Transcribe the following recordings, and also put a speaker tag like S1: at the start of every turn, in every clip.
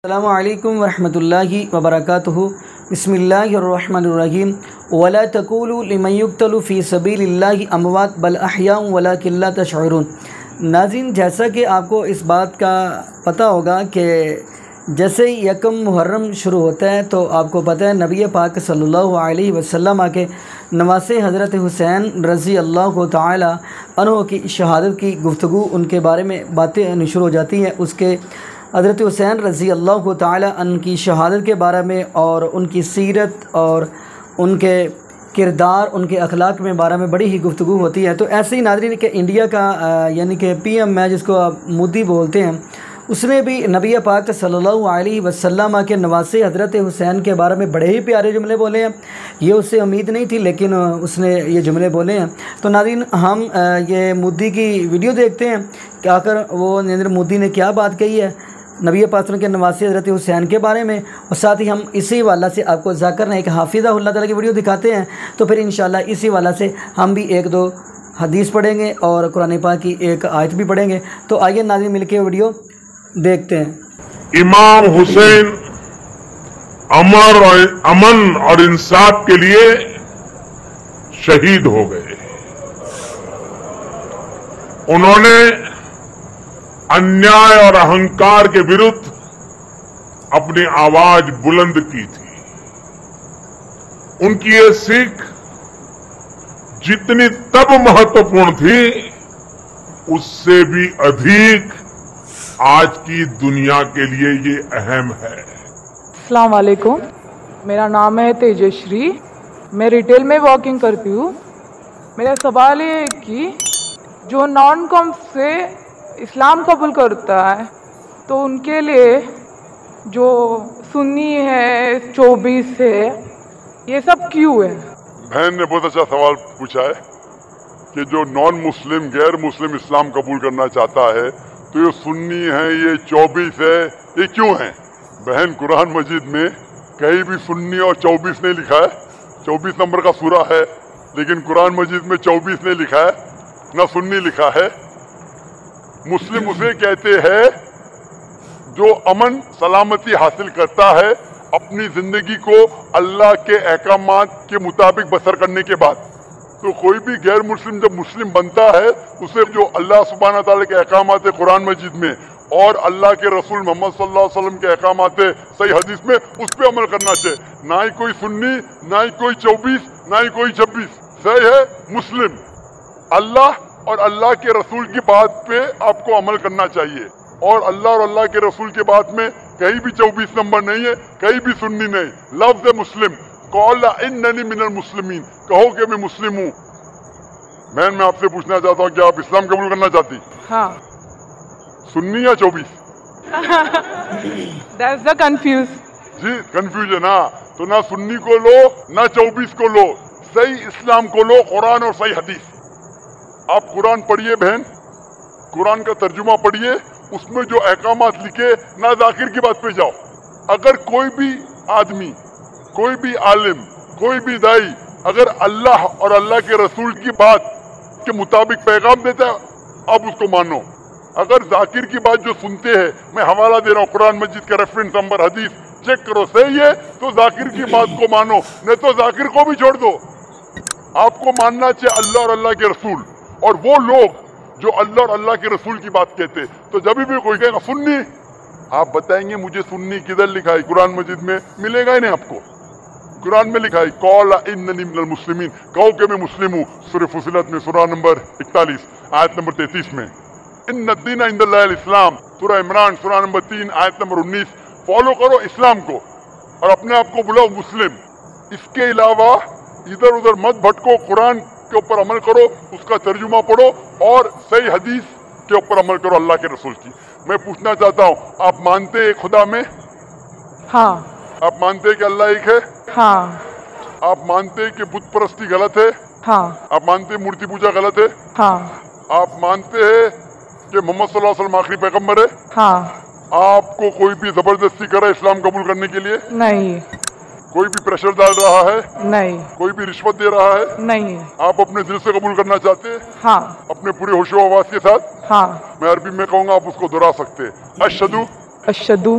S1: السلام علیکم ورحمۃ اللہ وبرکاتہ۔ بسم اللہ الرحمن الرحیم۔ ولا تقولوا لمن يقتل فی سبیل اللہ اموات بل احیاء ولکن لا تشعرون۔ ناظرین، جیسا کہ آپ کو اس بات کا پتہ ہوگا کہ جیسے یکم محرم شروع ہوتا ہے تو آپ کو پتہ ہے نبی پاک صلی اللہ علیہ وسلم کے نواسے حضرت حسین رضی اللہ تعالی عنہ کی شہادت کی گفتگو، ان کے بارے میں باتیں شروع ہو جاتی ہیں۔ اس کے حضرت حسین رضی اللہ تعالی عنہ کی شہادت کے بارے میں اور ان کی سیرت اور ان کے کردار، ان کے اخلاق میں بارے میں بڑی ہی گفتگو ہوتی ہے۔ تو ایسے ہی ناظرین کہ انڈیا کا یعنی کہ پی ایم ہے، جس کو آپ مودی بولتے ہیں، اس نے بھی نبی پاک صلی اللہ علیہ وسلم کے نواسے حضرت حسین کے بارے میں بڑے ہی پیارے جملے بولے ہیں۔ یہ اس سے امید نہیں تھی، لیکن اس نے یہ جملے بولے ہیں۔ تو ناظرین، ہم یہ مودی کی ویڈیو دیکھتے ہیں کہ آخر وہ نریندر مودی نے کیا بات کہی ہے نبی پاک کے نواسے حضرت حسین کے بارے میں، اور ساتھ ہی ہم اسی والا سے آپ کو ذاکر ایک حافظہ اللہ تعالیٰ کی ویڈیو دکھاتے ہیں۔ تو پھر انشاءاللہ اسی والا سے ہم بھی ایک دو حدیث پڑھیں گے اور قرآن پاک کی ایک آیت بھی پڑھیں گے۔ تو آئیے ناظرین مل کے ویڈیو دیکھتے ہیں۔
S2: امام حسین امن اور انصاف کے لیے شہید ہو گئے۔ انہوں نے انیائے اور اہنکار کے ورودھ اپنی آواز بلند کی تھی۔ ان کی یہ سیکھ جتنی تب مہتوپورن تھی، اس سے بھی ادھیک آج کی دنیا کے لیے یہ اہم ہے۔
S3: السلام علیکم، میرا نام ہے تیجشری، میں ریٹیل میں واکنگ کرتی ہوں۔ میرا سوال یہ ہے کہ جو نان کام سے اسلام قبول کرتا ہے تو ان کے لیے جو سنی ہے، 24 ہے، یہ سب کیوں ہے؟
S4: بہن نے بہت اچھا سوال پوچھا ہے کہ جو نان مسلم، غیر مسلم اسلام قبول کرنا چاہتا ہے تو یہ سنی ہے، یہ 24 ہے، یہ کیوں ہے؟ بہن، قرآن مجید میں کہیں بھی سنی اور 24 نہیں لکھا ہے۔ 24 نمبر کا سورہ ہے، لیکن قرآن مجید میں 24 نہیں لکھا ہے، نہ سنی لکھا ہے۔ مسلم اسے کہتے ہیں جو امن سلامتی حاصل کرتا ہے اپنی زندگی کو اللہ کے احکامات کے مطابق بسر کرنے کے بعد۔ تو کوئی بھی غیر مسلم جب مسلم بنتا ہے، اسے جو اللہ سبحانہ تعالیٰ کے احکامات قرآن مجید میں اور اللہ کے رسول محمد صلی اللہ علیہ وسلم کے احکامات صحیح حدیث میں اس پہ عمل کرنا چاہیے۔ نہ ہی کوئی سنی، نہ ہی کوئی 24، نہ ہی کوئی 26۔ صحیح ہے مسلم، اللہ اور اللہ کے رسول کی بات پہ آپ کو عمل کرنا چاہیے، اور اللہ کے رسول کے بات میں کہیں بھی 24 نمبر نہیں ہے، کہیں بھی سنی نہیں۔ لفظ مسلم، قال اننی من المسلمین، کہو کہ میں مسلم ہوں۔ میں آپ سے پوچھنا چاہتا ہوں کہ آپ اسلام قبول کرنا چاہتی؟
S3: ہاں۔
S4: سنی یا 24؟
S3: That's the confuse۔
S4: G confusion. ہاں، تو نہ سنی کو لو نہ 24 کو لو، صحیح اسلام کو لو، قرآن اور صحیح حدیث۔ آپ قرآن پڑھیے بہن، قرآن کا ترجمہ پڑھیے، اس میں جو احکامات لکھے، نہ ذاکر کی بات پہ جاؤ۔ اگر کوئی بھی آدمی، کوئی بھی عالم، کوئی بھی دائی اگر اللہ اور اللہ کے رسول کی بات کے مطابق پیغام دیتا ہے، آپ اس کو مانو۔ اگر ذاکر کی بات جو سنتے ہیں، میں حوالہ دے رہا ہوں قرآن مجید کا ریفرنس نمبر، حدیث چیک کرو، صحیح ہے تو ذاکر کی بات کو مانو، نہیں تو ذاکر کو بھی چھوڑ دو۔ آپ کو ماننا چاہیے اللہ اور اللہ کے رسول، اور وہ لوگ جو اللہ اور اللہ کے رسول کی بات کہتے۔ تو جب بھی کوئی کہے گا سنی، آپ بتائیں گے مجھے سنی کدھر لکھا ہے؟ قرآن مجید میں ملے گا ہی نہیں آپ کو۔ قرآن میں لکھا ہے قال اننی من المسلمین، کہو کہ میں مسلم ہوں۔ سورہ فصلت میں سورہ نمبر 41 آیت نمبر 33 میں، ان الدین عند اللہ الاسلام۔ سورہ عمران سورہ نمبر 3 آیت نمبر 19۔ فالو کرو اسلام کو اور اپنے آپ کو بلاؤ مسلم۔ اس کے علاوہ ادھر ادھر مت بھٹکو، قرآن کے اوپر عمل کرو، اس کا ترجمہ پڑھو اور صحیح حدیث کے اوپر عمل کرو اللہ کے رسول کی۔ میں پوچھنا چاہتا ہوں، آپ مانتے ہیں خدا میں؟
S3: ہاں۔
S4: آپ مانتے ہیں کہ اللہ ایک ہے؟
S3: ہاں۔
S4: آپ مانتے ہیں کہ بت پرستی غلط ہے؟
S3: ہاں۔
S4: آپ مانتے ہیں مورتی پوجا غلط ہے؟
S3: ہاں۔
S4: آپ مانتے ہیں کہ محمد صلی اللہ علیہ وسلم آخری پیغمبر ہے؟
S3: ہاں۔
S4: آپ کو کوئی بھی زبردستی کرا اسلام قبول کرنے کے لیے؟
S3: نہیں۔
S4: کوئی بھی پریشر ڈال رہا ہے؟
S3: نہیں۔
S4: کوئی بھی رشوت دے رہا ہے؟
S3: نہیں۔
S4: آپ اپنے دل سے قبول کرنا چاہتے ہیں؟
S3: ہاں۔
S4: اپنے پورے ہوش و حواس کے ساتھ؟
S3: ہاں۔
S4: میں عربی میں کہوں گا، آپ اس کو دہرا سکتے ہیں۔ اشہدو
S3: اشہدو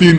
S2: 3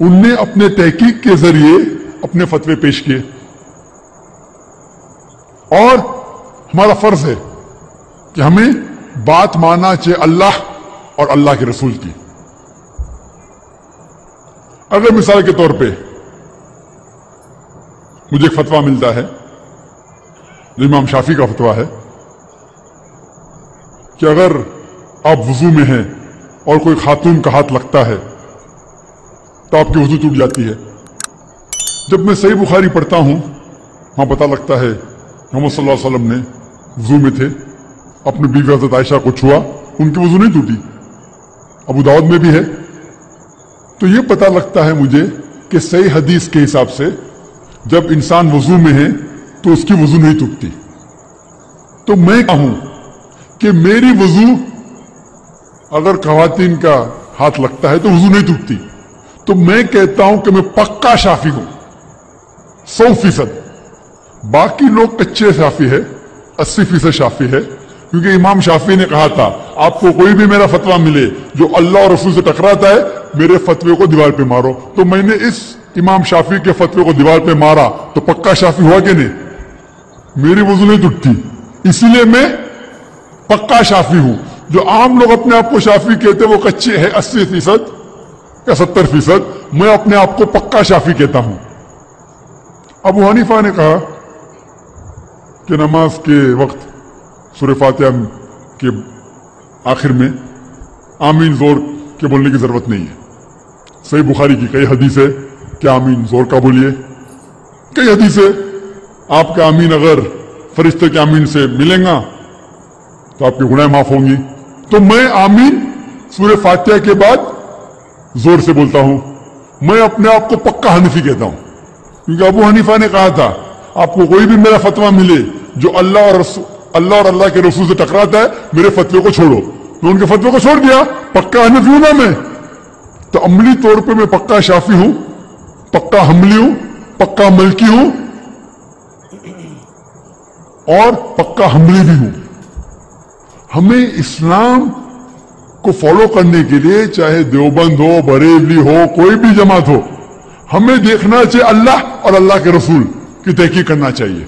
S2: ان نے اپنے تحقیق کے ذریعے اپنے فتوے پیش کیے، اور ہمارا فرض ہے کہ ہمیں بات ماننا چاہیے اللہ اور اللہ کے رسول کی۔ اگر مثال کے طور پہ مجھے ایک فتویٰ ملتا ہے، امام شافعی کا فتویٰ ہے کہ اگر آپ وضو میں ہیں اور کوئی خاتون کا ہاتھ لگتا ہے تو آپ کی وضو ٹوٹ جاتی ہے۔ جب میں صحیح بخاری پڑھتا ہوں وہاں پتہ لگتا ہے محمد صلی اللہ علیہ وسلم نے وضو میں تھے، اپنی بیوی حضرت عائشہ کو چھوا، ان کی وضو نہیں ٹوٹی۔ ابو داؤد میں بھی ہے۔ تو یہ پتہ لگتا ہے مجھے کہ صحیح حدیث کے حساب سے جب انسان وضو میں ہے تو اس کی وضو نہیں ٹوٹتی۔ تو میں کہوں کہ میری وضو اگر خواتین کا ہاتھ لگتا ہے تو وضو نہیں ٹوٹتی، تو میں کہتا ہوں کہ میں پکا شافی ہوں 100%۔ باقی لوگ کچے شافی ہے، 80% شافی ہے، کیونکہ امام شافی نے کہا تھا آپ کو کوئی بھی میرا فتویٰ ملے جو اللہ اور رسول سے ٹکراتا ہے میرے فتوے کو دیوار پہ مارو۔ تو میں نے اس امام شافی کے فتوے کو دیوار پہ مارا تو پکا شافی ہوا کہ نہیں؟ میری وضو نہیں ٹوٹتی، اسی لیے میں پکا شافی ہوں۔ جو عام لوگ اپنے آپ کو شافی کہتے وہ کچے ہیں 80% یا 70%، میں اپنے آپ کو پکا شافی کہتا ہوں۔ ابو حنیفہ نے کہا کہ نماز کے وقت سورہ فاتحہ کے آخر میں آمین زور کے بولنے کی ضرورت نہیں ہے۔ صحیح بخاری کی کئی حدیث ہے کہ آمین زور کا بولیے، کئی حدیث ہے آپ کا آمین اگر فرشتے کے آمین سے ملیں گا تو آپ کے گناہ معاف ہوں گی۔ تو میں آمین سورہ فاتحہ کے بعد زور سے بولتا ہوں۔ میں اپنے آپ کو پکا حنفی کہتا ہوں، کیونکہ ابو حنیفہ نے کہا تھا آپ کو کوئی بھی میرا فتویٰ ملے جو اللہ اور اللہ کے رسول سے ٹکراتا ہے میرے فتوے کو چھوڑو۔ میں ان کے فتوے کو چھوڑ دیا، پکا حنفی ہوں نا میں۔ تو عملی طور پہ میں پکا شافی ہوں، پکا حنبلی ہوں، پکا ملکی ہوں اور پکا حنبلی بھی ہوں۔ ہمیں اسلام کو فالو کرنے کے لیے چاہے دیوبند ہو، بریلوی ہو، کوئی بھی جماعت ہو، ہمیں دیکھنا چاہیے اللہ اور اللہ کے رسول کی تحقیق کرنا چاہیے۔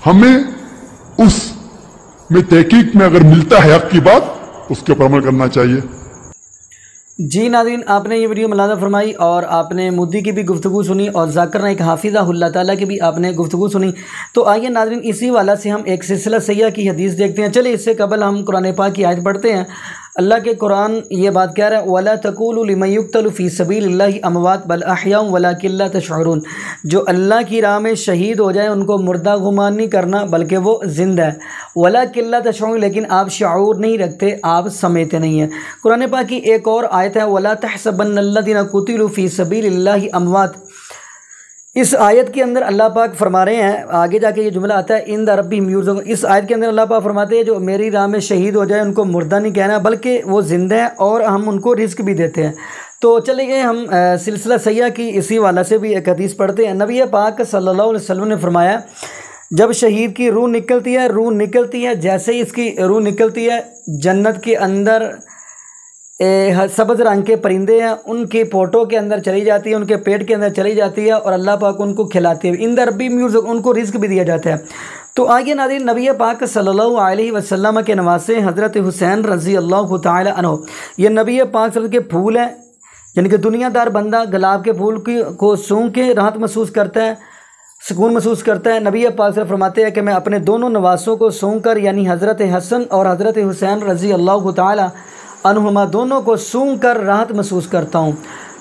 S2: ہمیں اس میں تحقیق میں اگر ملتا ہے حق کی بات اس کے اوپر عمل کرنا چاہیے۔
S1: جی ناظرین، آپ نے یہ ویڈیو ملاحظہ فرمائی اور آپ نے مودی کی بھی گفتگو سنی اور ذاکر نائک حافظہ اللہ تعالیٰ کی بھی آپ نے گفتگو سنی۔ تو آئیے ناظرین اسی والا سے ہم ایک سلسلہ سیاح کی حدیث دیکھتے ہیں۔ چلے اس سے قبل ہم قرآن پاک کی آیت پڑھتے ہیں۔ اللہ کے قرآن یہ بات کہہ رہا ہے وَلَا تَقُولُوا لِمَن يُقْتَلُ فِي سَبِيلِ اللَّهِ أَمْوَاتٌ بَلْ أَحْيَاءٌ وَلَٰكِن لَّا تَشْعُرُونَ۔ جو اللہ کی راہ میں شہید ہو جائیں ان کو مردہ گمان نہیں کرنا بلکہ وہ زندہ ہے۔ وَلَٰكِن لَّا تَشْعُرُونَ، لیکن آپ شعور نہیں رکھتے، آپ سمجھتے نہیں ہیں۔ قرآن پاک کی ایک اور آیت ہے وَلَا تَحْسَبَنَّ الَّذِينَ قُتِلُوا فِي سَبِيلِ اللَّهِ أَمْوَاتٌ۔ اس آیت کے اندر اللہ پاک فرما رہے ہیں، آگے جا کے یہ جملہ آتا ہے عند ربہم یرزقون۔ اس آیت کے اندر اللہ پاک فرماتے ہیں جو میری راہ میں شہید ہو جائے ان کو مردہ نہیں کہنا بلکہ وہ زندہ ہیں اور ہم ان کو رزق بھی دیتے ہیں۔ تو چلیے ہم سلسلہ سیاح کی اسی والا سے بھی ایک حدیث پڑھتے ہیں۔ نبی پاک صلی اللہ علیہ وسلم نے فرمایا جب شہید کی روح نکلتی ہے جیسے ہی اس کی روح نکلتی ہے جنت کے اندر سبز رنگ کے پرندے ہیں، ان کے پوٹوں کے اندر چلی جاتی ہے، ان کے پیٹ کے اندر چلی جاتی ہے اور اللہ پاک ان کو کھلاتے ہیں، عند ربہم یرزقون، ان کو رزق بھی دیا جاتا ہے۔ تو آگے ناظرین نبی پاک صلی اللہ علیہ وسلم کے نواسے حضرت حسین رضی اللہ تعالی عنہ، یہ نبی پاک صلی اللہ علیہ وسلم کے پھول ہیں، یعنی کہ دنیا دار بندہ گلاب کے پھول کو سونگھ کے راحت محسوس کرتا ہے، سکون محسوس کرتا ہے۔ نبی پاک صلی اللہ علیہ وسلم فرماتے ہیں کہ میں اپنے دونوں نواسوں کو سونگھ کر یعنی حضرت حسن اور حضرت حسین رضی اللہ تعالی عنہما دونوں کو سونگھ کر راحت محسوس کرتا ہوں۔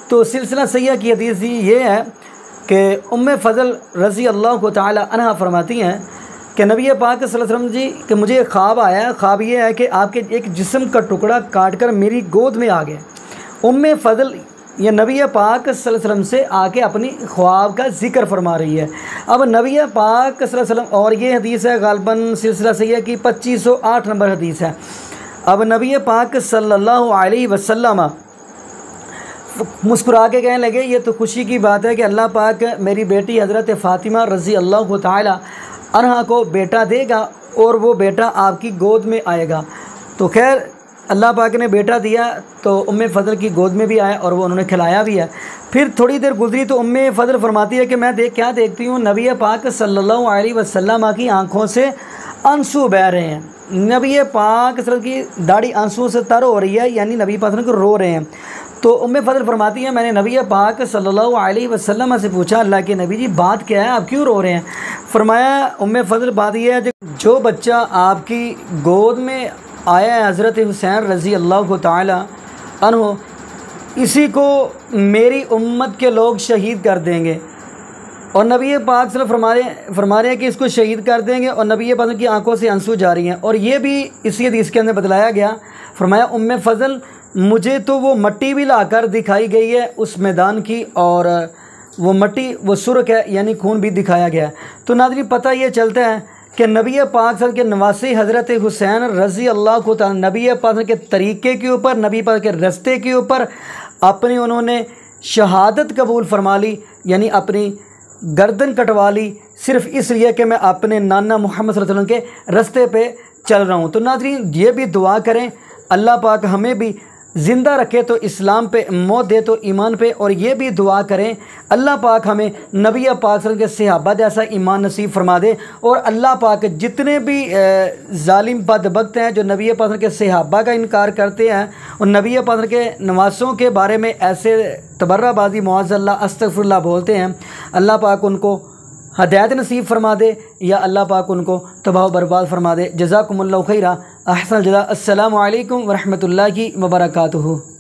S1: تو سلسلہ سیاح کی حدیث یہ ہے کہ ام فضل رضی اللہ تعالی عنہ فرماتی ہیں کہ نبی پاک صلی اللہ علیہ وسلم جی کہ مجھے ایک خواب آیا، خواب یہ ہے کہ آپ کے ایک جسم کا ٹکڑا کاٹ کر میری گود میں آ گیا۔ ام فضل یہ نبی پاک صلی اللہ علیہ وسلم سے آ کے اپنی خواب کا ذکر فرما رہی ہے۔ اب نبی پاک صلی اللہ علیہ وسلم، اور یہ حدیث ہے غالباً سلسلہ سیاح کی 2508 نمبر حدیث ہے۔ اب نبی پاک صلی اللہ علیہ وسلم مسکرا کے کہنے لگے یہ تو خوشی کی بات ہے کہ اللہ پاک میری بیٹی حضرت فاطمہ رضی اللہ تعالی عنہا کو بیٹا دے گا اور وہ بیٹا آپ کی گود میں آئے گا۔ تو خیر اللہ پاک نے بیٹا دیا تو ام فضل کی گود میں بھی آیا اور وہ انہوں نے کھلایا بھی ہے۔ پھر تھوڑی دیر گزری تو ام فضل فرماتی ہے کہ میں کیا دیکھتی ہوں، نبی پاک صلی اللہ علیہ وسلم کی آنکھوں سے آنسو بہہ رہے ہیں، نبی پاک صلی اللہ علیہ وسلم کی داڑھی آنسوں سے تر ہو رہی ہے، یعنی نبی پاک صلی اللہ علیہ وسلم کو رو رہے ہیں۔ تو ام فضل فرماتی ہے میں نے نبی پاک صلی اللہ علیہ وسلم سے پوچھا اللہ کے نبی جی بات کیا ہے، آپ کیوں رو رہے ہیں؟ فرمایا ام فضل بات یہ ہے جو بچہ آپ کی گود میں آیا ہے حضرت حسین رضی اللہ تعالی عنہ، اسی کو میری امت کے لوگ شہید کر دیں گے، اور نبی پاک صلی اللہ علیہ وسلم فرما رہے ہیں کہ اس کو شہید کر دیں گے، اور نبی پاک کی آنکھوں سے آنسو جاری ہیں۔ اور یہ بھی اسی حدیث کے اندر بتلایا گیا، فرمایا ام فضل مجھے تو وہ مٹی بھی لا کر دکھائی گئی ہے اس میدان کی، اور وہ مٹی وہ سرخ ہے یعنی خون بھی دکھایا گیا ہے۔ تو ناظرین پتہ یہ چلتا ہے کہ نبی پاک صلی اللہ علیہ وسلم کے نواسی حضرت حسین رضی اللہ تعالیٰ نبی پاک کے طریقے کے اوپر، نبی پاک کے رستے کے اوپر اپنی انہوں نے شہادت قبول فرما لی، یعنی اپنی گردن کٹوا لی، صرف اس لیے کہ میں اپنے نانا محمد صلی اللہ علیہ وسلم کے رستے پہ چل رہا ہوں۔ تو ناظرین یہ بھی دعا کریں اللہ پاک ہمیں بھی زندہ رکھے تو اسلام پہ، موت دے تو ایمان پہ، اور یہ بھی دعا کریں اللہ پاک ہمیں نبی پاک صلی اللہ علیہ وسلم کے صحابہ جیسا ایمان نصیب فرما دے، اور اللہ پاک جتنے بھی ظالم بدبخت ہیں جو نبی پاک صلی اللہ علیہ وسلم کے صحابہ کا انکار کرتے ہیں اور نبی پاک صلی اللہ علیہ وسلم کے نواسوں کے بارے میں ایسے تبرہ بازی معاذ اللہ استغفر اللہ بولتے ہیں، اللہ پاک ان کو ہدایت نصیب فرما دے، یا اللہ پاک ان کو تباہ و برباد فرما دے۔ جزاکم اللہ خیرہ، احسن الجزاء۔ السلام علیکم ورحمۃ اللہ وبرکاتہ۔